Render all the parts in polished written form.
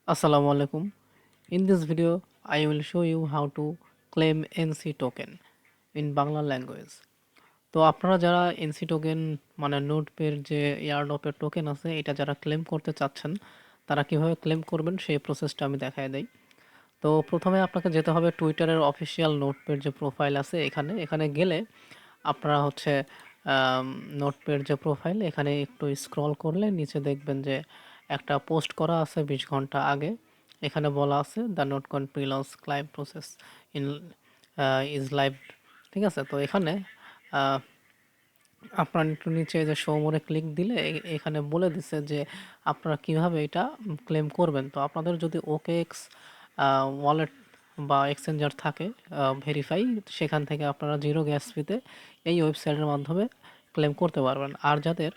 Assalamu alaikum. In this video, I will show you how to claim NC token in Bangla language. তো আপনারা যারা NC token মানে নোটপের যে এয়ারড্রপের token আছে এটা যারা ক্লেম করতে চাচ্ছেন তারা কিভাবে ক্লেম করবেন সেই প্রসেসটা আমি দেখায় দেই। তো প্রথমে আপনাকে যেতে হবে টুইটারের অফিসিয়াল নোটপের যে প্রোফাইল আছে এখানে গেলে আপনারা হচ্ছে নোটপের যে প্রোফাইল এখানে একটু স্ক্রল করলে নিচে দেখবেন যে একটা পোস্ট করা আছে 20 ঘন্টা আগে। এখানে বলা আছে the Notcoin pre launch claim process in is live. ঠিক আছে, তো এখানে আহ, আপনার একটু নিচে যে শো মোরে ক্লিক দিলে এখানে বলে দিছে যে আপনারা কিভাবে এটা ক্লেম করবেন। তো আপনাদের যদি ওকেএক্স ওয়ালেট বা এক্সচেঞ্জার থাকে ভেরিফাই, সেখান থেকে আপনারা জিরো গ্যাস ফিতে এই ওয়েবসাইটের মাধ্যমে ক্লেম করতে পারবেন। আর যাদের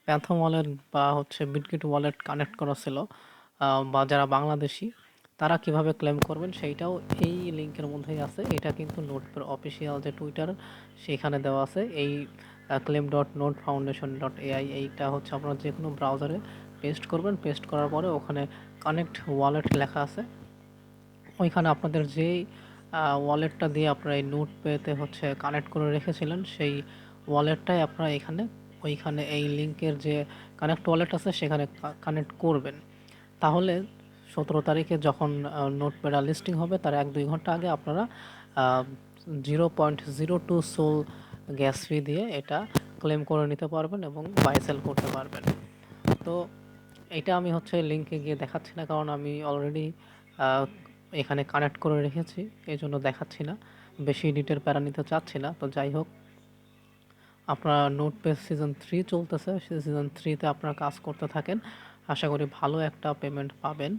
প্যান্থম ওয়ালেট বা হচ্ছে বিটগেট ওয়ালেট কানেক্ট করা ছিল বা যারা বাংলাদেশি তারা কিভাবে ক্লেম করবেন সেইটাও এই লিঙ্কের মধ্যেই আছে। এটা কিন্তু নোটপের অফিসিয়াল যে টুইটার সেখানে দেওয়া আছে। এই claim.notefoundation.ai এইটা হচ্ছে আপনারা যে কোনো ব্রাউজারে পেস্ট করবেন, পেস্ট করার পরে ওখানে কানেক্ট ওয়ালেট লেখা আছে। ওইখানে আপনাদের যেই ওয়ালেটটা দিয়ে আপনারা এই নোট পেতে হচ্ছে কানেক্ট করে রেখেছিলেন সেই ওয়ালেটটাই আপনারা ওইখানে এই লিঙ্কের যে কানেক্ট ওয়ালেট আছে সেখানে কানেক্ট করবেন। তাহলে 17 তারিখে যখন নোটপ্যাড লিস্টিং হবে তার 1-2 ঘন্টা আগে আপনারা 0.02 সোল গ্যাস ফি দিয়ে এটা ক্লেম করে নিতে পারবেন এবং বাই সেল করতে পারবেন। তো এটা আমি হচ্ছে লিঙ্কে গিয়ে দেখাচ্ছি না, কারণ আমি অলরেডি এখানে কানেক্ট করে রেখেছি, এই জন্য দেখাচ্ছি না, বেশি এডিটের প্যারা নিতে চাচ্ছি না। তো যাই হোক, আপনার নোটপ্যাড সিজন 3 চলতেছে, সেই সিজন 3তে আপনারা কাজ করতে থাকেন, আশা করি ভালো একটা পেমেন্ট পাবেন।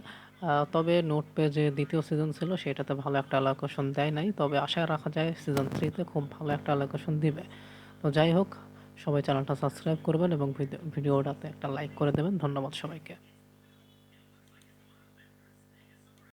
তবে নোটপ্যাড যে দ্বিতীয় সিজন ছিল সেটাতে ভালো একটা অ্যালোকেশন দেয় নাই, তবে আশা রাখা যায় সিজন 3তে খুব ভালো একটা অ্যালোকেশন দিবে। তো যাই হোক, সবাই চ্যানেলটা সাবস্ক্রাইব করবেন এবং ভিডিওটাতে একটা লাইক করে দেবেন। ধন্যবাদ সবাইকে।